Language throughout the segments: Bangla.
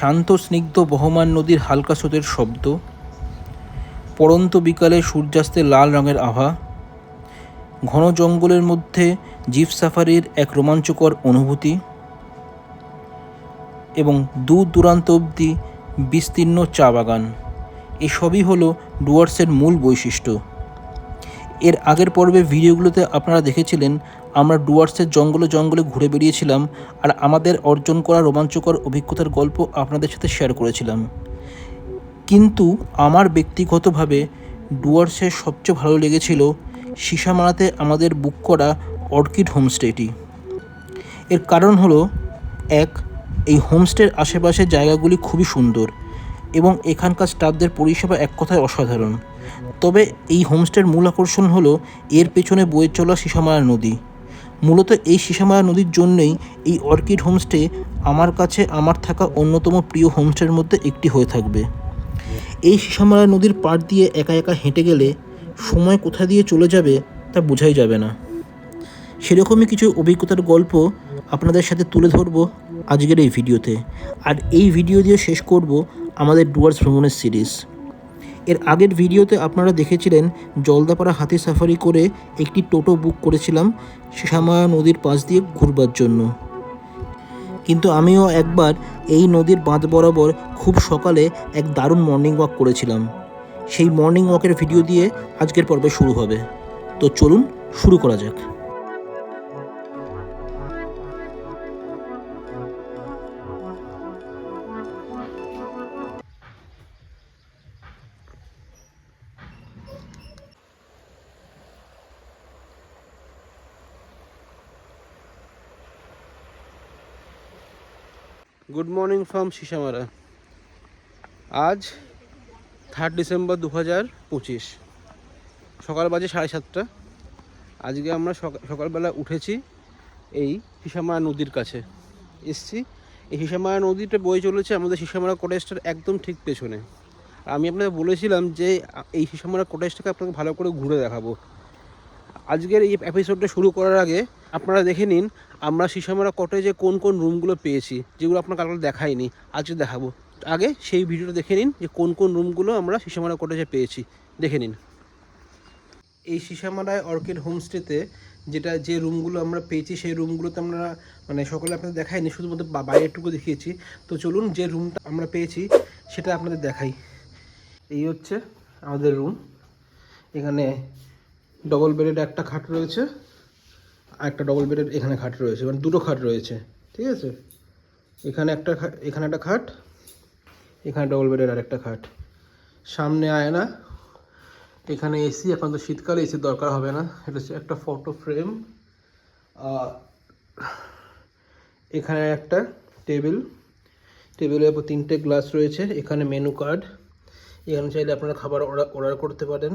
শান্ত স্নিগ্ধ বহমান নদীর হালকা স্রোতের শব্দ, পড়ন্ত বিকালে সূর্যাস্তের লাল রঙের আভা, ঘন জঙ্গলের মধ্যে জিপ সাফারির এক রোমাঞ্চকর অনুভূতি এবং দূর দূরান্ত অবধি বিস্তীর্ণ চা বাগান, এসবই হলো ডুয়ার্সের মূল বৈশিষ্ট্য। এর আগের পর্বের ভিডিওগুলোতে আপনারা দেখেছিলেন আমরা ডুয়ার্সের জঙ্গলে জঙ্গলে ঘুরে বেরিয়েছিলাম আর আমাদের অর্জন করা রোমাঞ্চকর অভিজ্ঞতার গল্প আপনাদের সাথে শেয়ার করেছিলাম। কিন্তু আমার ব্যক্তিগতভাবে ডুয়ার্সের সবচেয়ে ভালো লেগেছিল সিসামারাতে আমাদের বুক করা অর্কিড হোমস্টেটি। এর কারণ হলো, এই হোমস্টের আশেপাশের জায়গাগুলি খুবই সুন্দর এবং এখানকার স্টাফদের পরিষেবা এক কথায় অসাধারণ। তবে এই হোমস্টের মূল আকর্ষণ হলো এর পেছনে বয়ে চলা সিসামারা নদী। মূলত এই সিসামারা নদীর জন্যই এই অর্কিড হোমস্টে আমার কাছে আমার থাকা অন্যতম প্রিয় হোমস্টের মধ্যে একটি হয়ে থাকবে। এই সিসামারা নদীর পাড় দিয়ে একা একা হেঁটে গেলে সময় কোথা দিয়ে চলে যাবে তা বোঝাই যাবে না। সেরকমই কিছু অভিজ্ঞতার গল্প আপনাদের সাথে তুলে ধরব আজকের এই ভিডিওতে। আর এই ভিডিও দিয়ে শেষ করব আমাদের ডুয়ার্স ভ্রমণের সিরিজ। এর আগের ভিডিওতে আপনারা দেখেছিলেন জলদাপাড়া হাতি সাফারি করে একটি টোটো বুক করেছিলাম সিসামারা নদীর পাশ দিয়ে ঘুরবার জন্য। কিন্তু আমিও একবার এই নদীর বাঁধ বরাবর খুব সকালে এক দারুণ মর্নিং ওয়াক করেছিলাম। সেই মর্নিং ওয়াকের ভিডিও দিয়ে আজকের পর্বে শুরু হবে। তো চলুন শুরু করা যাক। Good morning from Sisamara. আজ 3 ডিসেম্বর 2025, সকাল বাজে 7:30। আজকে আমরা সকালবেলা উঠেছি এই সিসামারা নদীর কাছে এসছি। এই সিসামারা নদীটা বয়ে চলেছে আমাদের সিসামারা কটেজটার একদম ঠিক পেছনে। আমি আপনাদের বলেছিলাম যে এই সিসামারা কটেজটাকে আপনাকে ভালো করে ঘুরে দেখাবো। আজকের এই এপিসোডটা শুরু করার আগে আপনারা দেখে নিন আমরা সিসামারা কটেজে কোন কোন রুমগুলো পেয়েছি, যেগুলো আপনার কালকে দেখাইনি, আজকে দেখাবো। আগে সেই ভিডিওটা দেখে নিন যে কোন কোন রুমগুলো আমরা সিসামারা কটেজে পেয়েছি, দেখে নিন। এই সিসামারায় অর্কিড হোমস্টেতে যে রুমগুলো আমরা পেয়েছি সেই রুমগুলোতে আমরা সকলে আপনাদের দেখাইনি, শুধুমাত্র বাইরেটুকু দেখিয়েছি। তো চলুন যে রুমটা আমরা পেয়েছি সেটা আপনাদের দেখাই। এই হচ্ছে আমাদের রুম। এখানে ডবল বেডের একটা খাট রয়েছে আর একটা ডবল বেডের এখানে খাট রয়েছে, দুটো খাট রয়েছে, ঠিক আছে। এখানে একটা খাট, এখানে ডবল বেডের আর একটা খাট, সামনে আয়না, এখানে এসি। এখন তো শীতকালে এসির দরকার হবে না। এটা হচ্ছে একটা ফটো ফ্রেম, এখানে একটা টেবিলের উপর 3টে গ্লাস রয়েছে। এখানে মেনু কার্ড, এখানে চাইলে আপনারা খাবার অর্ডার করতে পারেন।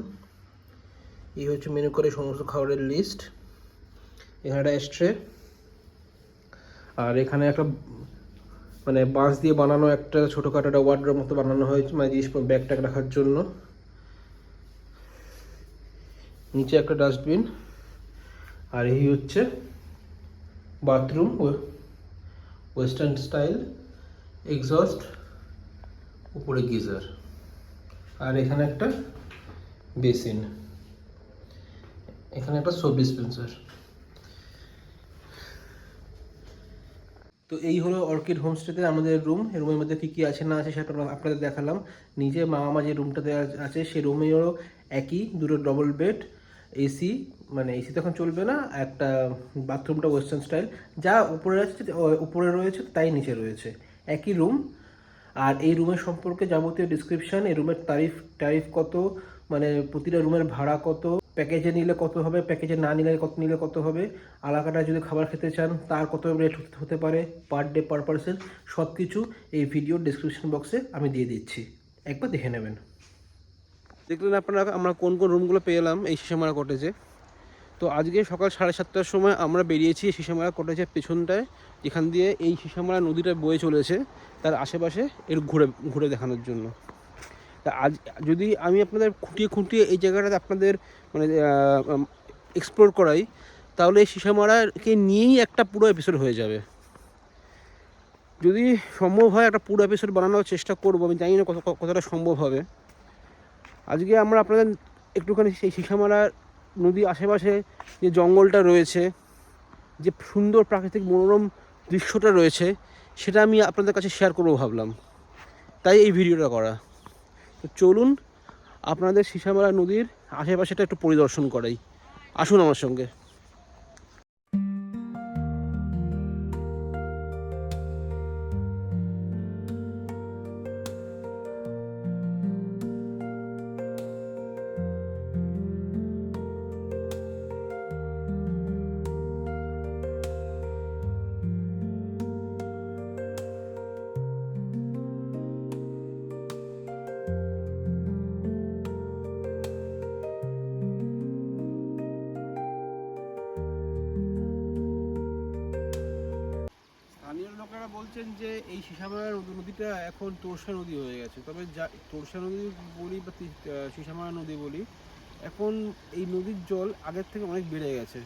এই হচ্ছে মেনু কার্ডের সমস্ত খাবারের লিস্ট। এখানে একটা স্ট্রে, আর এখানে একটা বাঁশ দিয়ে বানানো একটা ছোটোখাটো একটা ওয়ার্ড্রোব মতো বানানো হয়েছে, জিনিস ব্যাগ ট্যাগ রাখার জন্য। নিচে একটা ডাস্টবিন, আর এই হচ্ছে বাথরুম, ওয়েস্টার্ন স্টাইল, এক্সস্ট, উপরে গিজার, আর এখানে একটা বেসিন, এখানে একটা সোপ ডিসপেন্সার। তো এই হলো অর্কিড হোমস্টেতে আমাদের রুম। এই রুমের মধ্যে কী কী আছে না আছে সেটা আপনাদের দেখালাম। নিজে মামা যে রুমটাতে আছে সেই রুমেরও একই, দুটো ডবল বেড, এসি, এসি তখন চলবে না, একটা বাথরুমটা ওয়েস্টার্ন স্টাইল, যা উপরে রয়েছে তাই নিচে রয়েছে, একই রুম। আর এই রুমের সম্পর্কে যাবতীয় ডিসক্রিপশান, এই রুমের ট্যারিফ কত, প্রতিটা রুমের ভাড়া কত, প্যাকেজে নিলে কত হবে, প্যাকেজে না নিলে কত হবে, আলাকাটা যদি খাবার খেতে চান তার কত রেট হতে পারে পার ডে পার পারসন, সব কিছু এই ভিডিওর ডিসক্রিপশন বক্সে আমি দিয়ে দিচ্ছি, একবার দেখে নেবেন। দেখলেন আপনারা আমরা কোন কোন রুমগুলো পেয়ে এলাম এই সিসামারা কটেজে। তো আজকে সকাল 7:30টার সময় আমরা বেরিয়েছি সিসামারা কটেজের পেছনটায়, যেখান দিয়ে এই সিসামারা নদীটা বয়ে চলেছে, তার আশেপাশে এর ঘুরে দেখানোর জন্য। তা আজ যদি আমি আপনাদের খুঁটিয়ে এই জায়গাটাতে আপনাদের এক্সপ্লোর করাই, তাহলে এই সিসামারাকে নিয়েই একটা পুরো এপিসোড হয়ে যাবে। যদি সম্ভব হয় একটা পুরো এপিসোড বানানোর চেষ্টা করবো, আমি জানি না কতটা সম্ভব হবে। আজকে আমরা আপনাদের একটুখানি সেই সিসামারা নদী আশেপাশে যে জঙ্গলটা রয়েছে, যে সুন্দর প্রাকৃতিক মনোরম দৃশ্যটা রয়েছে, সেটা আমি আপনাদের কাছে শেয়ার করবো ভাবলাম, তাই এই ভিডিওটা করা। তো চলুন আপনাদের সিসামারা নদীর আশেপাশেটা একটু পরিদর্শন করাই, আসুন আমার সঙ্গে। স্থানীয় লোকেরা বলছেন যে এই সিসামারা নদীটা এখন তোরসা নদী হয়ে গেছে, তবে যা তোরসা নদী বলি বা সিসামারা নদী বলি, এখন এই নদীর জল আগের থেকে অনেক বেড়ে গেছে।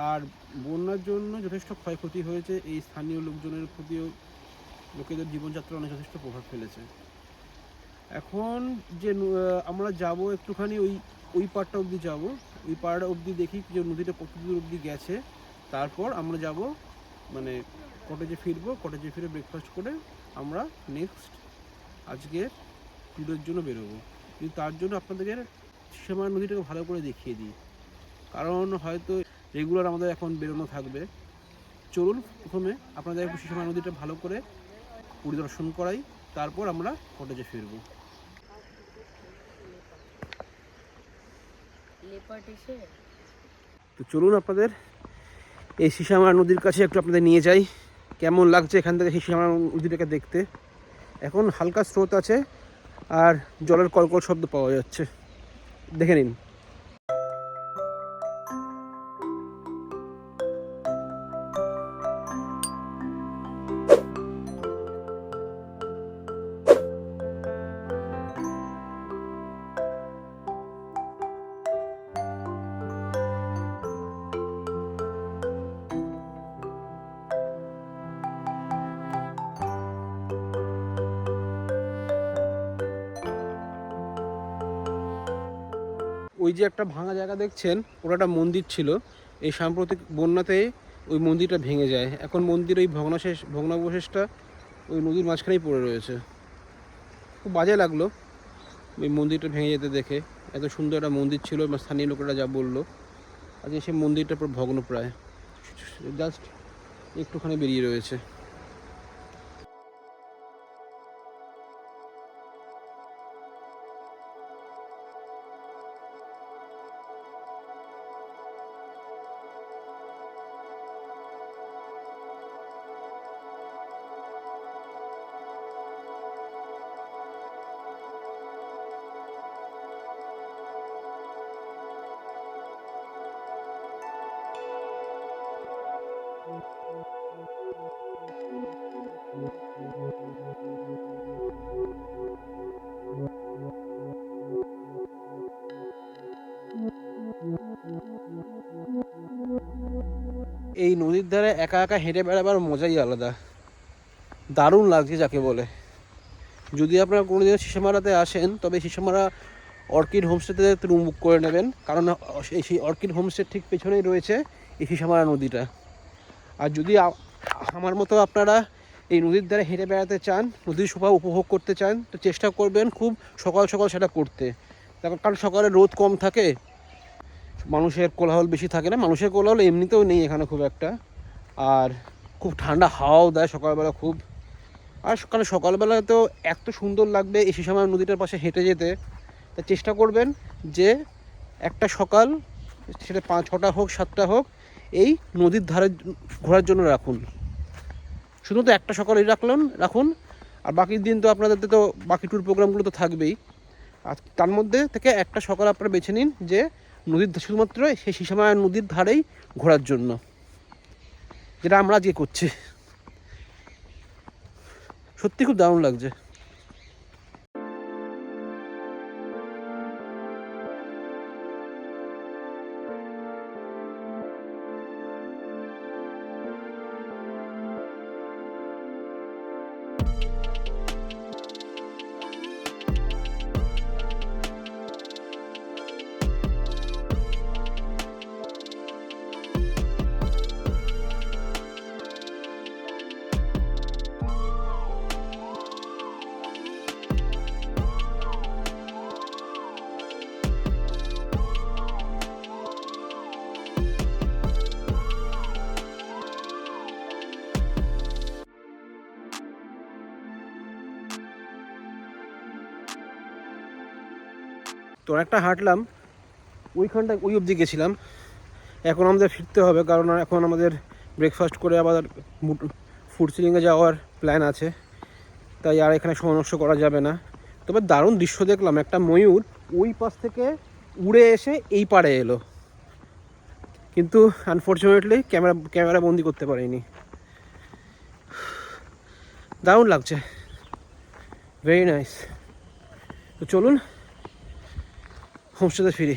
আর বন্যার জন্য যথেষ্ট ক্ষয়ক্ষতি হয়েছে, এই স্থানীয় লোকজনের প্রতিও লোকেদের জীবনযাত্রা অনেক যথেষ্ট প্রভাব ফেলেছে। এখন যে আমরা যাব একটুখানি ওই পাড়টা অবধি যাব, ওই পাড়টা অবধি দেখি যে নদীটা কত দূর অবধি গেছে, তারপর আমরা যাব মানে কটেজে ফিরবো, কটেজে ফিরে ব্রেকফাস্ট করে আমরা নেক্সট আজকের ট্যুরের জন্য বেরোবো। কিন্তু তার জন্য আপনাদের সিসামারা নদীটাকে ভালো করে দেখিয়ে দিই, কারণ হয়তো রেগুলার আমাদের এখন বেরোনো থাকবে। চলুন প্রথমে আপনাদের একটু সিসামারা নদীটা ভালো করে পরিদর্শন করাই, তারপর আমরা কটেজে ফিরবো। তো চলুন আপনাদের এই সিসামারা নদীর কাছে একটু আপনাদের নিয়ে যাই, কেমন লাগছে এখান থেকে সিসামারা নদীটাকে দেখতে। এখন হালকা স্রোত আছে আর জলের কলকল শব্দ পাওয়া যাচ্ছে, দেখে নিন। ওই যে একটা ভাঙা জায়গা দেখছেন, ওটা একটা মন্দির ছিল। এই সাম্প্রতিক বন্যাতে ওই মন্দিরটা ভেঙে যায়, এখন মন্দির ওই ভগ্নাবশেষটা ওই নদীর মাঝখানেই পড়ে রয়েছে। খুব বাজে লাগলো ওই মন্দিরটা ভেঙে যেতে দেখে, এত সুন্দর একটা মন্দির ছিল, স্থানীয় লোকেরা যা বললো। আজকে সেই মন্দিরটা পুরো ভগ্নপ্রায়, জাস্ট একটুখানি বেরিয়ে রয়েছে। এই নদীর ধারে একা একা হেঁটে বেড়াবার মজাই আলাদা, দারুণ লাগছে যাকে বলে। যদি আপনারা কোনোদিন সিসামারাতে আসেন, তবে সিসামারা অর্কিড হোমস্টেতে রুম বুক করে নেবেন, কারণ সেই অর্কিড হোমস্টের ঠিক পেছনেই রয়েছে এই সিসামারা নদীটা। আর যদি আমার মতো আপনারা এই নদীর ধারে হেঁটে বেড়াতে চান, নদীর শোভা উপভোগ করতে চান, তো চেষ্টা করবেন খুব সকাল সকাল সেটা করতে, কারণ সকালে রোদ কম থাকে, মানুষের কোলাহল বেশি থাকে না, মানুষের কোলাহল এমনিতেও নেই এখানে খুব একটা, আর খুব ঠান্ডা হাওয়াও দেয় সকালবেলা খুব। আর সকালবেলা তো এত সুন্দর লাগবে এই সিসামারা নদীটার পাশে হেঁটে যেতে। তা চেষ্টা করবেন যে একটা সকাল, সেটা 5-6টা হোক 7টা হোক, এই নদীর ধারে ঘোরার জন্য রাখুন। শুধু তো একটা সকালই রাখুন, আর বাকি দিন তো আপনাদের তো বাকি ট্যুর প্রোগ্রামগুলো তো থাকবেই। আর তার মধ্যে থেকে একটা সকাল আপনারা বেছে নিন যে শুধুমাত্র সেই সিসামারা নদীর ধারেই ঘোরার জন্য, যেটা আমরা আজকে করছি। সত্যি খুব দারুণ লাগছে। তো একটা হাঁটলাম, ওইখানটা ওই অবধি গেছিলাম। এখন আমাদের ফিরতে হবে, কারণ এখন আমাদের ব্রেকফাস্ট করে আবার ফুড সিলিংয়ে যাওয়ার প্ল্যান আছে, তাই আর এখানে সময় নষ্ট করা যাবে না। তবে দারুণ দৃশ্য দেখলাম, একটা ময়ূর ওই পাশ থেকে উড়ে এসে এই পাড়ে এলো, কিন্তু আনফর্চুনেটলি ক্যামেরা বন্দি করতে পারিনি। দারুণ লাগছে, ভেরি নাইস। তো চলুন হোমস্টেতে ফিরি।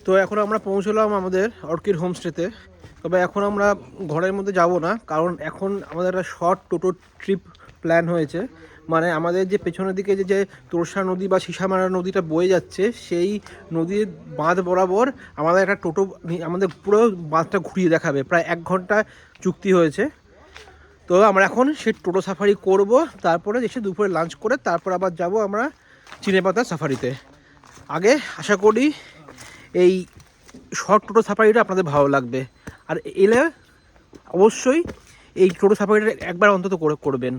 তো এখন আমরা পৌঁছলাম আমাদের অর্কিড হোমস্টেতে। তবে এখন আমরা ঘরের মধ্যে যাব না, কারণ এখন আমাদের একটা শর্ট টোটো ট্রিপ প্ল্যান হয়েছে। মানে আমাদের যে পেছনের দিকে যে তোরসা নদী বা সিসামারা নদীটা বয়ে যাচ্ছে, সেই নদীর বাঁধ বরাবর আমাদের একটা টোটো আমাদের পুরো বাঁধটা ঘুরিয়ে দেখাবে। প্রায় 1 ঘন্টা চুক্তি হয়েছে। তো আমরা এখন সেই টোটো সাফারি করব, তারপরে এসে দুপুরে লাঞ্চ করে তারপর আবার যাব আমরা চিনেপাতা সাফারিতে। আগে আশা করি এই শর্ট টোটো সাফারিটা আপনাদের ভালো লাগবে, আর এলে অবশ্যই এই টোটো সাফারিটা একবার অন্তত করবেন।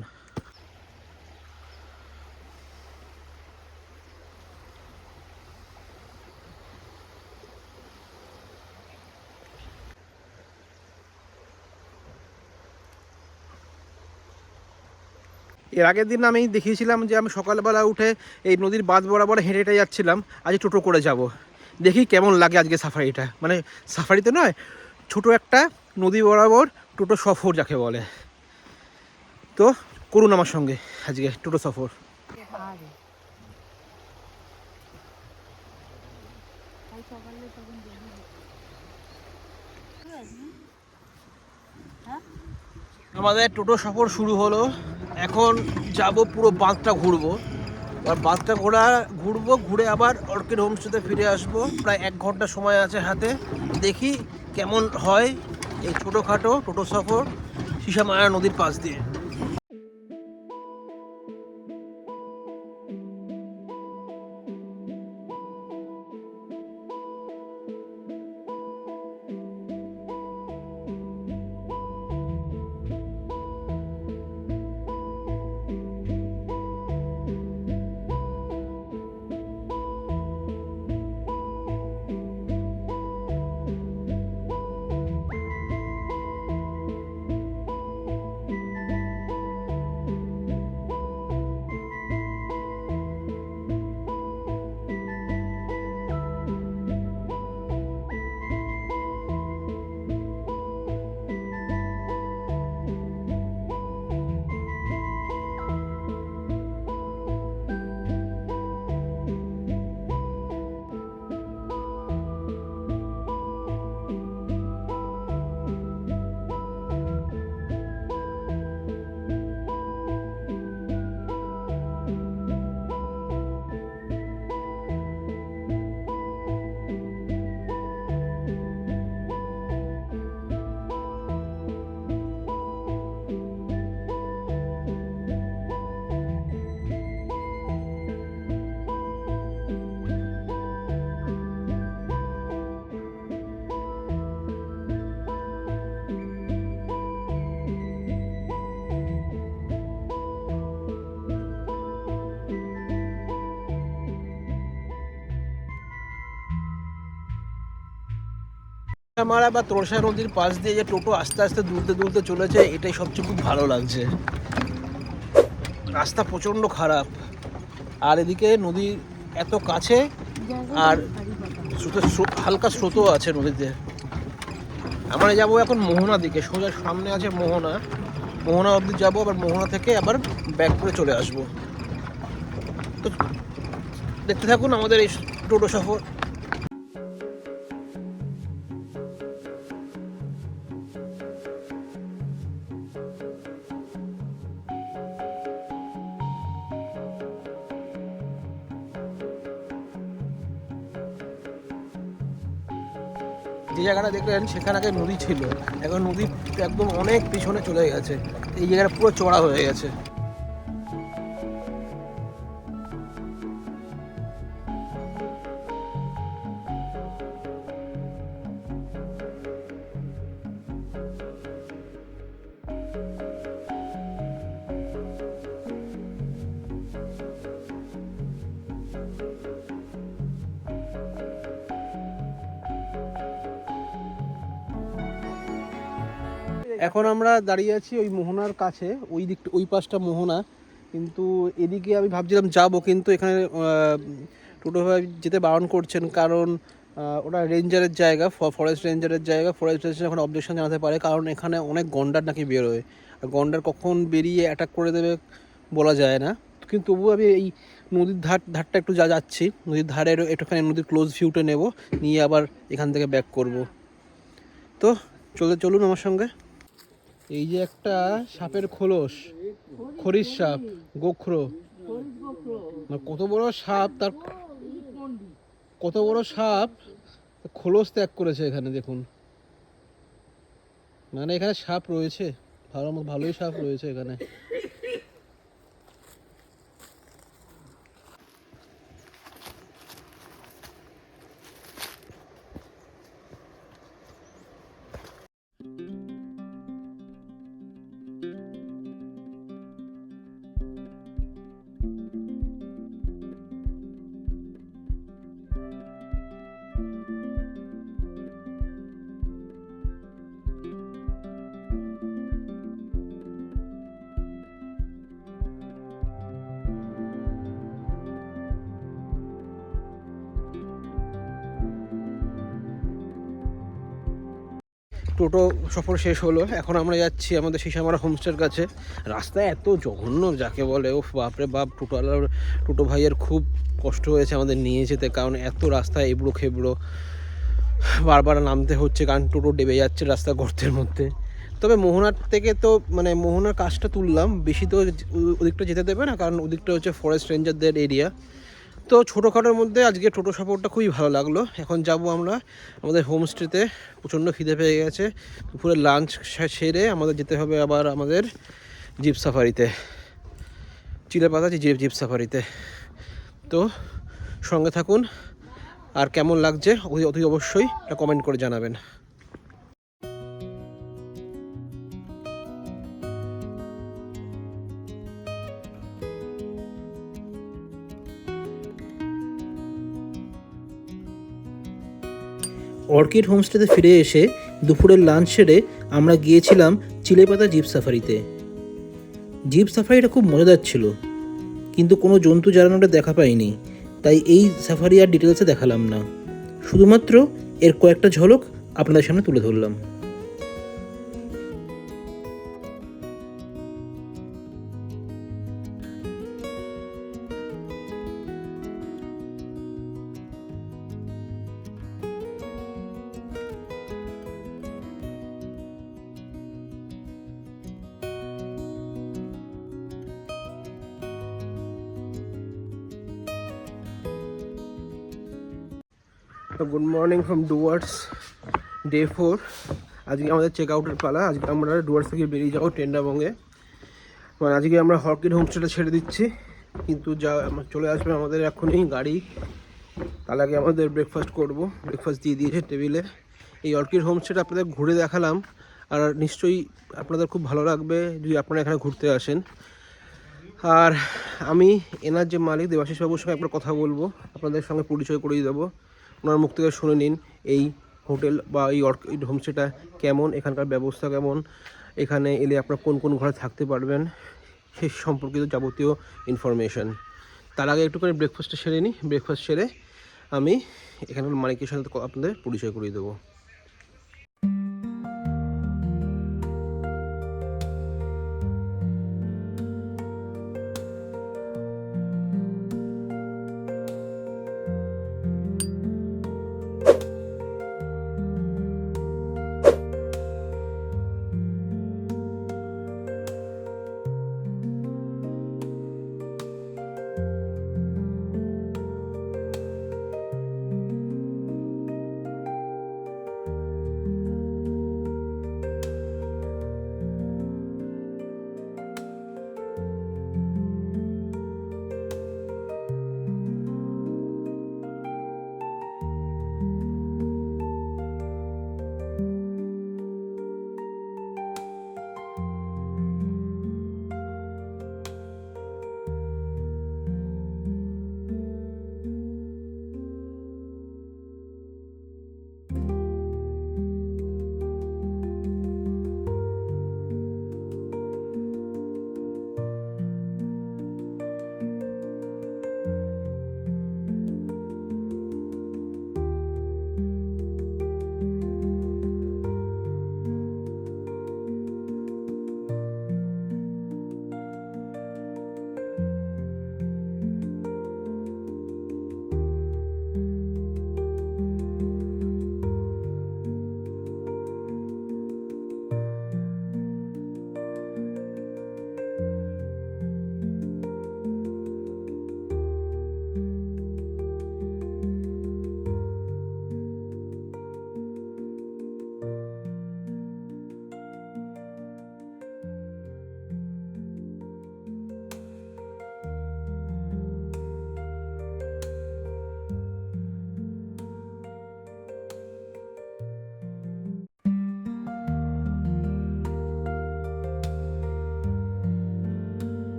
এর আগের দিন আমি দেখিয়েছিলাম যে আমি সকালবেলা উঠে এই নদীর বাঁধ বরাবর হেঁটে হেঁটে যাচ্ছিলাম, আজ টোটো করে যাব। দেখি কেমন লাগে আজকে সাফারিটা, মানে সাফারিতে নয়, ছোট একটা নদী বরাবর টোটো সফর যাকে বলে। তো করুন আমার সঙ্গে আজকে টোটো সফর। আমাদের টোটো সফর শুরু হলো। এখন যাব পুরো বাঁধটা ঘুরবো, আর বাঁধটা ঘুরে আবার অর্কিড হোমস্টেতে ফিরে আসবো। প্রায় 1 ঘন্টা সময় আছে হাতে, দেখি কেমন হয় এই ছোটোখাটো টোটো সফর সিসামারা নদীর পাশ দিয়ে। সিসামারা বা তোরসা নদীর পাশ দিয়ে যে টোটো আস্তে আস্তে দুলতে চলেছে, এটাই সবচেয়ে খুব ভালো লাগছে। রাস্তা প্রচণ্ড খারাপ, আর এদিকে নদী এত কাছে, আর হালকা স্রোতও আছে নদীতে। আমরা যাবো এখন মোহনা দিকে, সোজা সামনে আছে মোহনা অবধি যাবো, আবার মোহনা থেকে আবার ব্যাক করে চলে আসবো। তো দেখতে থাকুন আমাদের এই টোটো সফর। যে জায়গাটা দেখলেন সেখানে আগে নদী ছিল, এখন নদী একদম অনেক পিছনে চলে গেছে, এই জায়গাটা পুরো চড়া হয়ে গেছে। এখন আমরা দাঁড়িয়ে আছি ওই মোহনার কাছে, ওই দিকটা ওই পাশটা মোহনা, কিন্তু এদিকে আমি ভাবছিলাম যাব, কিন্তু এখানে টোটো ভাই যেতে বারণ করছেন, কারণ ওটা রেঞ্জারের জায়গা, ফরেস্ট রেঞ্জারের জায়গা। ফরেস্ট রেঞ্জার এখন অবজেকশন জানাতে পারে, কারণ এখানে অনেক গন্ডার নাকি বেরোয়, আর গন্ডার কখন বেরিয়ে অ্যাটাক করে দেবে বলা যায় না। কিন্তু তবুও আমি এই নদীর ধারটা একটু যাচ্ছি, নদীর ধারের একটুখানি নদীর ক্লোজ ভিউটা নেব, নিয়ে আবার এখান থেকে ব্যাক করব। তো চলুন আমার সঙ্গে। এই যে একটা সাপের খোলস, খরিস সাপ, গোখরো, কত বড় সাপ, তার কত বড় সাপ খোলস ত্যাগ করেছে এখানে দেখুন। মানে এখানে সাপ রয়েছে, ভালোই সাপ রয়েছে এখানে। টোটো সফর শেষ হলো, এখন আমরা যাচ্ছি আমাদের সিসামারা হোমস্টের কাছে। রাস্তায় এত জঘন্য যাকে বলে, ও বাপরে বাপ, টোটো ভাইয়ের খুব কষ্ট হয়েছে আমাদের নিয়ে যেতে, কারণ এত রাস্তায় এবড়ো খেবড়ো, বারবার নামতে হচ্ছে, কারণ টোটো ডেবে যাচ্ছে রাস্তা গর্তের মধ্যে। তবে মোহনার থেকে তো মানে মোহনার কাজটা তুললাম, বেশি তো ওদিকটা যেতে দেবে না, কারণ ওদিকটা হচ্ছে ফরেস্ট রেঞ্জারদের এরিয়া। তো ছোটোখাটোর মধ্যে আজকে টোটো সফরটা খুবই ভালো লাগলো। এখন যাব আমরা আমাদের হোমস্টেতে, প্রচণ্ড খিদে পেয়ে গেছে। দুপুরে লাঞ্চ সেরে আমাদের যেতে হবে আবার আমাদের জিপ সাফারিতে, চিলেপাতা জিপ সাফারিতে। তো সঙ্গে থাকুন, আর কেমন লাগছে অতি অবশ্যই কমেন্ট করে জানাবেন। অর্কিড হোমস্টেতে ফিরে এসে দুপুরের লাঞ্চ সেরে আমরা গিয়েছিলাম চিলেপাতা জিপ সাফারিতে। জিপ সাফারিটা খুব মজাদার ছিল, কিন্তু কোনো জন্তু জ্বালানোটা দেখা পাইনি, তাই এই সাফারি আর ডিটেলসে দেখালাম না, শুধুমাত্র এর কয়েকটা ঝলক আপনাদের সামনে তুলে ধরলাম। Good morning from Dooars, day 4। আজকে আমাদের চেক আউটের পালা। আজকে আমরা ডুয়ার্স থেকে বেরিয়ে যাবো টেন্ডাবঙ্গে। মানে আজকে আমরা অর্কিড হোমস্টেটা ছেড়ে দিচ্ছি, কিন্তু চলে আসবে আমাদের এখনই গাড়ি। তার আগে আমাদের ব্রেকফাস্ট করব, ব্রেকফাস্ট দিয়ে দিয়েছে টেবিলে। এই অর্কিড হোমস্টেটা আপনাদের ঘুরে দেখালাম, আর নিশ্চয়ই আপনাদের খুব ভালো লাগবে যদি আপনারা এখানে ঘুরতে আসেন। আর আমি এনার যে মালিক দেবাশিস বাবুর সঙ্গে একবার কথা বলবো, আপনাদের সঙ্গে পরিচয় করিয়ে দেবো। ওনার মুখ থেকে শুনে নিন এই হোটেল বা এই অর্কিড হোমস্টেটা কেমন, এখানকার ব্যবস্থা কেমন, এখানে এলে আপনারা কোন কোন ঘরে থাকতে পারবেন, সে সম্পর্কিত যাবতীয় ইনফরমেশান। তার আগে একটুখানি ব্রেকফাস্টটা সেরে নিই। ব্রেকফাস্ট সেরে আমি এখানকার মালিকের সাথে আপনাদের পরিচয় করিয়ে দেবো।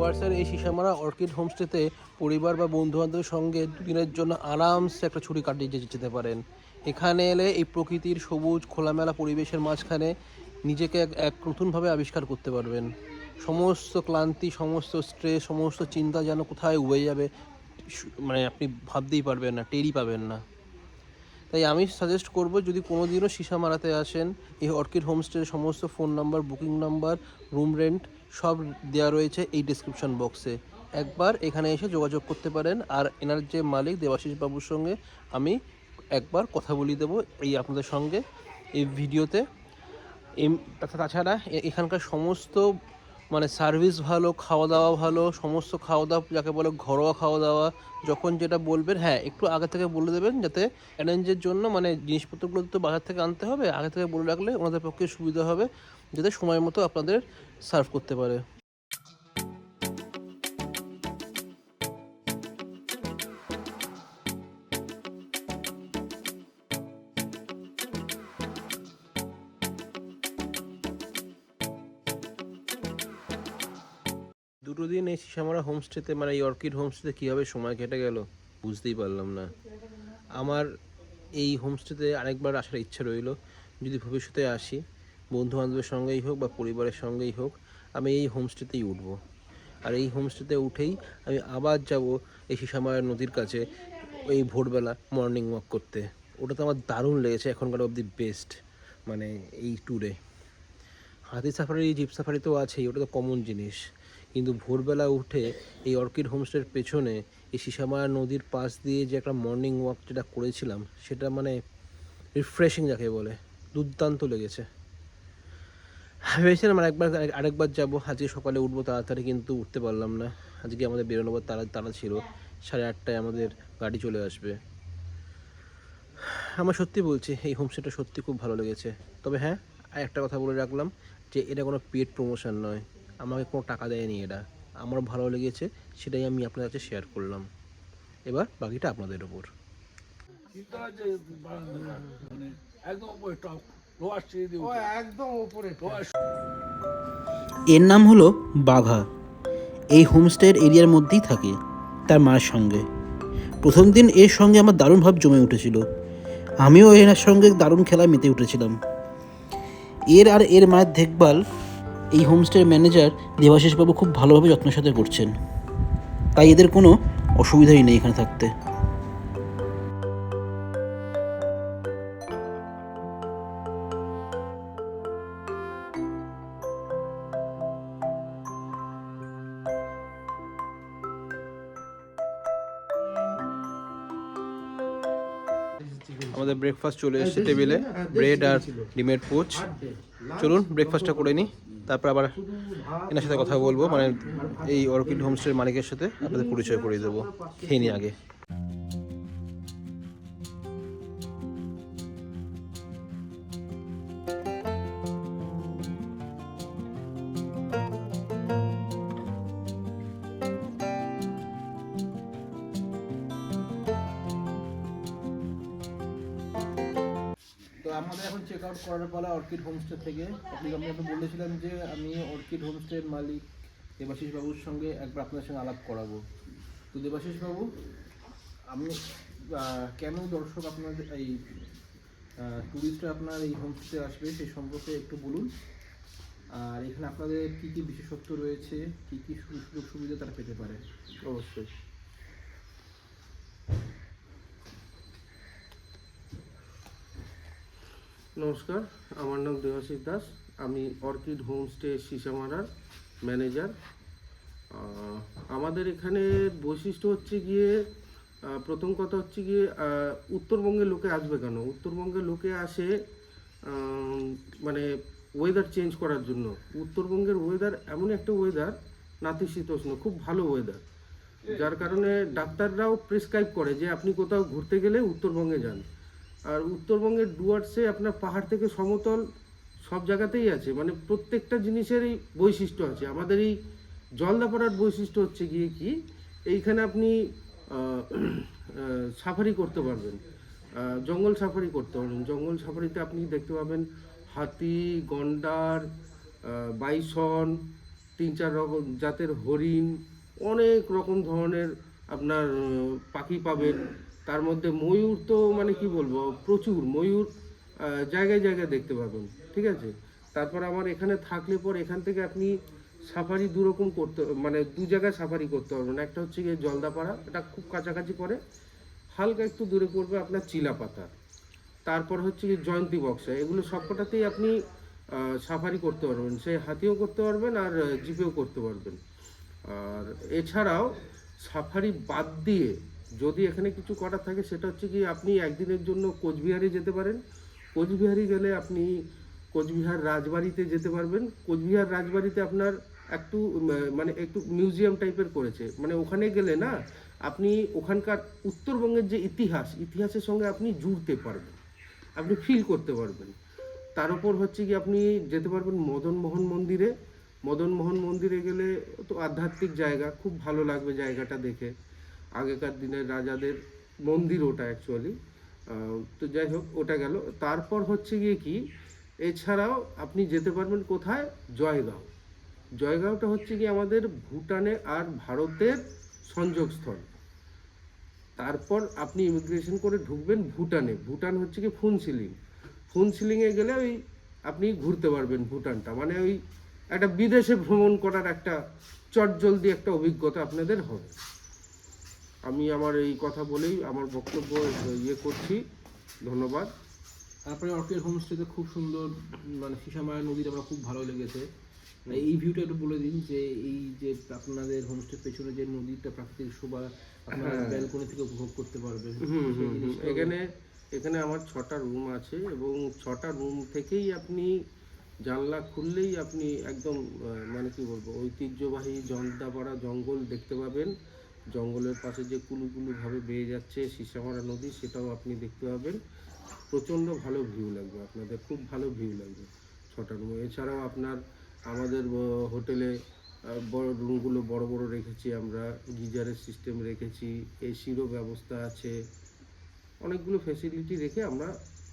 ডুয়ার্সের এই সিসামারা অর্কিড হোমস্টেতে পরিবার বা বন্ধুবান্ধবের সঙ্গে দুদিনের জন্য আরামসে একটা ছুটি কাটিয়ে যেতে পারেন। এখানে এলে এই প্রকৃতির সবুজ খোলামেলা পরিবেশের মাঝখানে নিজেকে এক নতুনভাবে আবিষ্কার করতে পারবেন। সমস্ত ক্লান্তি, সমস্ত স্ট্রেস, সমস্ত চিন্তা যেন কোথায় উবে যাবে, মানে আপনি ভাবতেই পারবেন না, টেরই পাবেন না। তাই আমি সাজেস্ট করব, যদি কোনো দিনও সিসামারাতে আসেন, এই অর্কিড হোমস্টের সমস্ত phone number, booking number, room rent সব দেওয়া রয়েছে এই ডেসক্রিপশন বক্সে। একবার এখানে এসে যোগাযোগ করতে পারেন। আর এনার যে মালিক দেবাশিস বাবুর সঙ্গে আমি একবার কথা বলিয়ে দেবো এই আপনাদের সঙ্গে এই ভিডিওতে। তাছাড়া এখানকার সমস্ত মানে সার্ভিস ভালো, খাওয়া দাওয়া ভালো, সমস্ত খাওয়া দাওয়া যাকে বলে ঘরোয়া খাওয়া দাওয়া। যখন যেটা বলবেন, হ্যাঁ একটু আগে থেকে বলে দেবেন, যাতে অ্যারেঞ্জের জন্য মানে জিনিসপত্রগুলো তো বাজার থেকে আনতে হবে, আগে থেকে বলে রাখলে ওনাদের পক্ষে সুবিধা হবে, যাতে সময় মতো আপনাদের সার্ভ করতে পারে। দুটো দিন এই সিসামারা হোমস্টেতে, মানে এই অর্কিড হোমস্টেতে কীভাবে সময় কেটে গেল বুঝতেই পারলাম না। আমার এই হোমস্টেতে আরেকবার আসার ইচ্ছা রইল। যদি ভবিষ্যতে আসি, বন্ধু বান্ধবের সঙ্গেই হোক বা পরিবারের সঙ্গেই হোক, আমি এই হোমস্টেতেই উঠব। আর এই হোমস্টেতে উঠেই আমি আবার যাব এই সিসামারা নদীর কাছে এই ভোরবেলা মর্নিং ওয়াক করতে। ওটা তো আমার দারুণ লেগেছে, এখনকার অব দি বেস্ট মানে এই ট্যুরে। হাতি সাফারি, জিপ সাফারি তো আছেই, ওটা তো কমন জিনিস, কিন্তু ভোরবেলা উঠে এই অর্কিড হোমস্টের পেছনে এই সিসামারা নদীর পাশ দিয়ে যে একটা মর্নিং ওয়াক যেটা করেছিলাম, সেটা মানে রিফ্রেশিং যাকে বলে, দুর্দান্ত লেগেছে। ভেবেছিলাম আরেকবার যাবো। আজকে সকালে উঠবো তাড়াতাড়ি, কিন্তু উঠতে পারলাম না। আজকে আমাদের বেরোনোর তাড়া ছিল, 8:30টায় আমাদের গাড়ি চলে আসবে। আমার সত্যি বলছি, এই হোমস্টেটা সত্যি খুব ভালো লেগেছে। তবে হ্যাঁ, একটা কথা বলে রাখলাম যে এটা কোনো পেড প্রমোশন নয়, আমাকে কোনো টাকা দেয়নি এটা। আমার ভালো লেগেছে, সেটাই আমি আপনার কাছে শেয়ার করলাম। এবার বাকিটা আপনাদের ওপর। এর নাম হলো বাঘা। এই হোমস্টের এরিয়ার মধ্যেই থাকে তার মায়ের সঙ্গে। প্রথম দিন এর সঙ্গে আমার দারুণ ভাব জমে উঠেছিল, আমিও এর সঙ্গে দারুণ খেলায় মেতে উঠেছিলাম। এর মায়ের দেখভাল এই হোমস্টের ম্যানেজার দেবাশিসবাবু খুব ভালোভাবে যত্নের সাথে করছেন, তাই এদের কোনো অসুবিধাই নেই এখানে থাকতে। আমাদের ব্রেকফাস্ট চলে এসেছে টেবিলে, ব্রেড আর ডিমের পোচ। চলুন ব্রেকফাস্টটা করে নিই, তারপর আবার এনার সাথে কথা বলবো, মানে এই অর্কিড হোমস্টের মালিকের সাথে আপনাদের পরিচয় করিয়ে দেবো। খেয়ে নিই আগে। তো আমাদের এখন চেক আউট করার পালা অর্কিড হোমস্টে থেকে। আমি বলেছিলাম যে আমি অর্কিড হোমস্টের মালিক দেবাশিস বাবুর সঙ্গে একবার আপনার সঙ্গে আলাপ করাবো। তো দেবাশিস বাবু, আপনি কেন দর্শক আপনাদের এই ট্যুরিস্টরা আপনার এই হোমস্টেতে আসবে সেই সম্পর্কে একটু বলুন। আর এখানে আপনাদের কী কী বিশেষত্ব রয়েছে, কী কী সুযোগ সুবিধা তারা পেতে পারে। অবশ্যই। নমস্কার, আমার নাম দেবাশিস দাস। আমি অর্কিড হোমস্টে সিসামারার ম্যানেজার। আমাদের এখানে বৈশিষ্ট্য হচ্ছে গিয়ে, প্রথম কথা হচ্ছে গিয়ে উত্তরবঙ্গের লোকে আসবে কেন? উত্তরবঙ্গের লোকে আসে মানে ওয়েদার চেঞ্জ করার জন্য। উত্তরবঙ্গের ওয়েদার এমন একটা ওয়েদার, নাতিশীতোষ্ণ, খুব ভালো ওয়েদার, যার কারণে ডাক্তাররাও প্রেসক্রাইব করে যে আপনি কোথাও ঘুরতে গেলে উত্তরবঙ্গে যান। আর উত্তরবঙ্গের ডুয়ার্সে আপনার পাহাড় থেকে সমতল সব জায়গাতেই আছে, মানে প্রত্যেকটা জিনিসেরই বৈশিষ্ট্য আছে। আমাদের এই জলদাপাড়ার বৈশিষ্ট্য হচ্ছে গিয়ে কি, এইখানে আপনি সাফারি করতে পারবেন, জঙ্গল সাফারি করতে পারবেন। জঙ্গল সাফারিতে আপনি দেখতে পাবেন হাতি, গন্ডার, বাইসন, 3-4 রকম জাতের হরিণ, অনেক রকম ধরনের আপনার পাখি পাবেন। তার মধ্যে ময়ূর তো মানে কি বলবো, প্রচুর ময়ূর জায়গায় জায়গায় দেখতে পাবেন, ঠিক আছে। তারপর আমার এখানে থাকলে পর এখান থেকে আপনি সাফারি দু রকম করতে, মানে দু জায়গায় সাফারি করতে পারবেন। একটা হচ্ছে গিয়ে জলদাপাড়া, এটা খুব কাছাকাছি পড়ে, হালকা একটু দূরে পড়বে আপনার চিলাপাতা। তারপর হচ্ছে কি জয়ন্তী বক্সা, এগুলো সবকটাতেই আপনি সাফারি করতে পারবেন, সে হাতিও করতে পারবেন আর জিপেও করতে পারবেন। আর এছাড়াও সাফারি বাদ দিয়ে যদি এখানে কিছু করার থাকে সেটা হচ্ছে কি আপনি একদিনের জন্য কোচবিহারে যেতে পারেন। কোচবিহারে গেলে আপনি কোচবিহার রাজবাড়িতে যেতে পারবেন। কোচবিহার রাজবাড়িতে আপনার একটু মানে একটু মিউজিয়াম টাইপের করেছে, মানে ওখানে গেলে না আপনি ওখানকার উত্তরবঙ্গের যে ইতিহাসের সঙ্গে আপনি জুড়তে পারবেন, আপনি ফিল করতে পারবেন। তার উপর হচ্ছে কি আপনি যেতে পারবেন মদনমোহন মন্দিরে। মদনমোহন মন্দিরে গেলে তো আধ্যাত্মিক জায়গা, খুব ভালো লাগবে জায়গাটা দেখে। আগেকার দিনের রাজাদের মন্দির ওটা অ্যাকচুয়ালি। তো যাই হোক, ওটা গেল। তারপর হচ্ছে গিয়ে কি, এছাড়াও আপনি যেতে পারবেন কোথায়, জয়গাঁও। জয়গাঁওটা হচ্ছে কি আমাদের ভুটানে আর ভারতের সংযোগস্থল। তারপর আপনি ইমিগ্রেশন করে ঢুকবেন ভুটানে। ভুটান হচ্ছে কি ফুনসিলিংয়ে গেলে ওই আপনি ঘুরতে পারবেন ভুটানটা, মানে ওই একটা বিদেশে ভ্রমণ করার একটা চটজলদি একটা অভিজ্ঞতা আপনাদের হবে। আমি আমার এই কথা বলেই আমার বক্তব্য করছি। ধন্যবাদ। তারপরে অর্কিড হোমস্টেতে খুব সুন্দর, মানে সিসামায়া নদীটা আমার খুব ভালো লেগেছে। এই ভিউটা একটু বলে দিন, যে এই যে আপনাদের হোমস্টের পেছনে যে নদীটা, প্রাকৃতিক শোভা আপনারা ব্যালকনি থেকে উপভোগ করতে পারবেন। এখানে আমার 6টা রুম আছে এবং 6টা রুম থেকেই আপনি জানলা খুললেই আপনি একদম মানে কি বলবো, ঐতিহ্যবাহী জলদাপাড়া জঙ্গল দেখতে পাবেন। জঙ্গলের পাশে যে কুলুকুলুভাবে বেয়ে যাচ্ছে সিসামারা নদী, সেটাও আপনি দেখতে পাবেন। প্রচণ্ড ভালো ভিউ লাগবে আপনাদের, খুব ভালো ভিউ লাগবে 6টা রুম। এছাড়াও আপনার আমাদের হোটেলে বড় রুমগুলো বড় বড় রেখেছি আমরা, গিজারের সিস্টেম রেখেছি, এসিরও ব্যবস্থা আছে, অনেকগুলো ফ্যাসিলিটি রেখে আমরা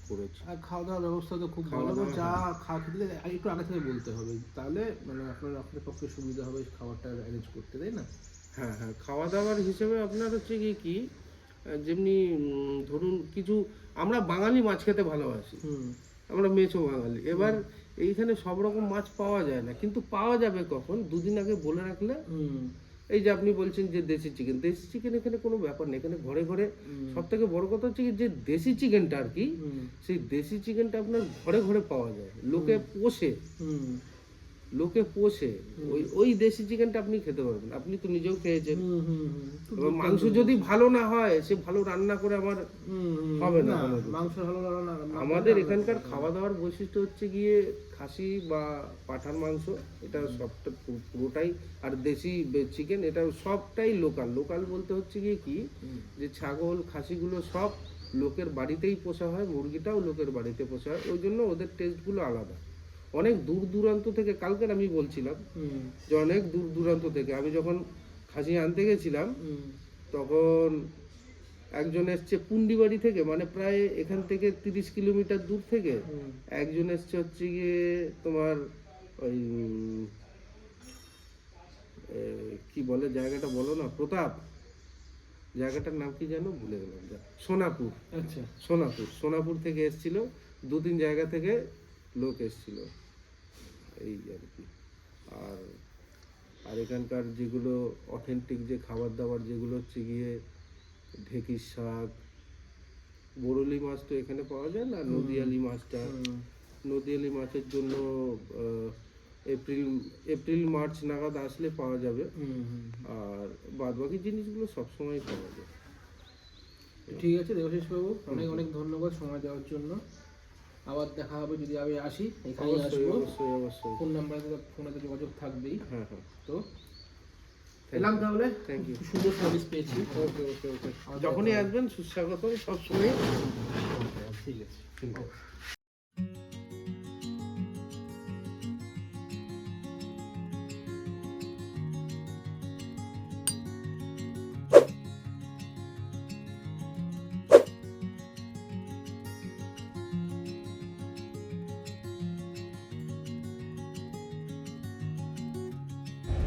করেছি। আর খাওয়া দাওয়ার ব্যবস্থা তো খুব ভালো। যা খাওয়া খেতে একটু আগে থেকে বলতে হবে, তাহলে মানে আপনাদের পক্ষে সুবিধা হবে খাবারটা অ্যারেঞ্জ করতে, তাই না? হ্যাঁ হ্যাঁ, খাওয়া দাওয়ার হিসেবে আপনার হচ্ছে কি যেমনি ধরুন কিছু, আমরা বাঙালি মাছ খেতে ভালোবাসি, আমরা মেছো বাঙালি। এবার এইখানে সব রকম মাছ পাওয়া যায় না, কিন্তু পাওয়া যাবে কখন, দুদিন আগে বলে রাখলে। এই যে আপনি বলছেন যে দেশি চিকেন এখানে কোনো ব্যাপার নেই, এখানে ঘরে ঘরে। সব থেকে বড় কথা হচ্ছে কি, যে দেশি চিকেনটা আর কি, সেই দেশি চিকেনটা আপনার ঘরে ঘরে পাওয়া যায়, লোকে পোষে ওই দেশি চিকেনটা আপনি খেতে পারবেন। আপনি তো নিজেও খেয়েছেন। এবার মাংস যদি ভালো না হয়, সে ভালো রান্না করে আমার হবে না। মাংস ভালো রান্না, আমাদের এখানকার খাওয়া দাওয়ার বৈশিষ্ট্য হচ্ছে গিয়ে খাসি বা পাঁঠার মাংস, এটা সবটা পুরোটাই, আর দেশি চিকেন, এটা সবটাই লোকাল বলতে হচ্ছে গিয়ে কি, যে ছাগল খাসিগুলো সব লোকের বাড়িতেই পোষা হয়, মুরগিটাও লোকের বাড়িতে পোষা হয়, ওই জন্য ওদের টেস্টগুলো আলাদা। অনেক দূর দূরান্ত থেকে, কালকে আমি বলছিলাম যে অনেক দূর দূরান্ত থেকে আমি যখন খাসি আনতে গেছিলাম, তখন একজন এসছে পুন্ডিবাড়ি থেকে, মানে প্রায় এখান থেকে 30 কিলোমিটার দূর থেকে। একজন এসছে হচ্ছে গিয়ে তোমার ওই কি বলে জায়গাটা, বলো না, প্রতাপ, জায়গাটার নাম কি যেন ভুলে গেলাম, সোনাপুর। আচ্ছা, সোনাপুর থেকে এসছিল, 2-3 জায়গা থেকে লোক এসছিল, এই আর কি। আর এখানকার যেগুলো অথেন্টিক যে খাবার দাবার, যেগুলো হচ্ছে গিয়ে ঢেঁকির শাক, বরলি মাছ তো এখানে পাওয়া যায় না, নদীয়ালি মাছটা, নদীয়ালি মাছের জন্য এপ্রিল মার্চ নাগাদ আসলে পাওয়া যাবে। আর বাদ বাকি জিনিসগুলো সবসময় পাওয়া যায়। ঠিক আছে দেবাশিস বাবু, অনেক অনেক ধন্যবাদ সময় দেওয়ার জন্য। আবার দেখা হবে, যদি আমি আসি এখানে আসবো। অবশ্যই ফোন নাম্বারে ফোনে যোগাযোগ থাকবেই। হ্যাঁ, তো এলাম তাহলে। থ্যাংক ইউ, সুন্দর সার্ভিস পেয়েছি। ওকে। যখনই আসবেন সুস্বাগত সবসময়। ঠিক আছে।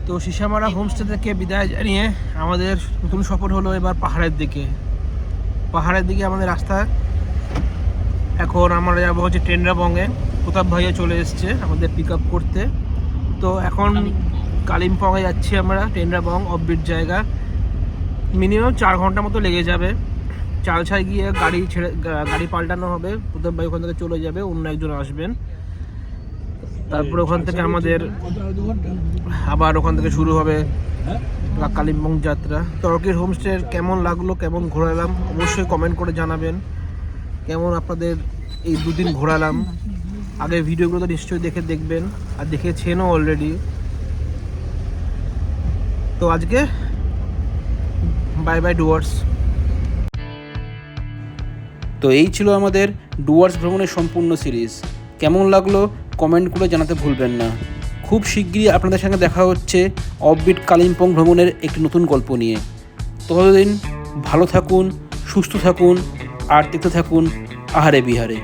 তো সিসামারা হোমস্টে থেকে বিদায় জানিয়ে আমাদের নতুন সফর হলো এবার পাহাড়ের দিকে। আমাদের রাস্তা। এখন আমরা যাবো হচ্ছে টেন্ডাবঙ্গে। প্রতাপ ভাইয়া চলে এসছে আমাদের পিক আপ করতে। তো এখন কালিম্পংয়ে যাচ্ছি আমরা, টেন্ডাবং অফবিট জায়গা। মিনিমাম 4 ঘন্টা মতো লেগে যাবে। চালছায় গিয়ে গাড়ি পাল্টানো হবে, প্রতাপ ভাই ওখান থেকে চলে যাবে, অন্য একজন আসবেন। তারপরে ওখান থেকে আমাদের আবার ওখান থেকে শুরু হবে কালিম্পং যাত্রা। তর্কির হোমস্টে কেমন লাগলো, কেমন ঘোরালাম অবশ্যই কমেন্ট করে জানাবেন। কেমন আপনাদের এই 2 দিন ঘোরালাম। আগে ভিডিওগুলো তো নিশ্চয়ই দেখবেন, আর দেখেছেনও অলরেডি। তো আজকে বাই বাই ডুয়ার্স। তো এই ছিল আমাদের ডুয়ার্স ভ্রমণের সম্পূর্ণ সিরিজ। কেমন লাগলো কমেন্ট করে জানাতে ভুলবেন না। খুব শিগগিরই আপনাদের সঙ্গে দেখা হচ্ছে অফবিট কালিম্পং ভ্রমণের একটি নতুন গল্প নিয়ে। ততদিন ভালো থাকুন, সুস্থ থাকুন, আর দেখতে থাকুন আহারে বিহারে।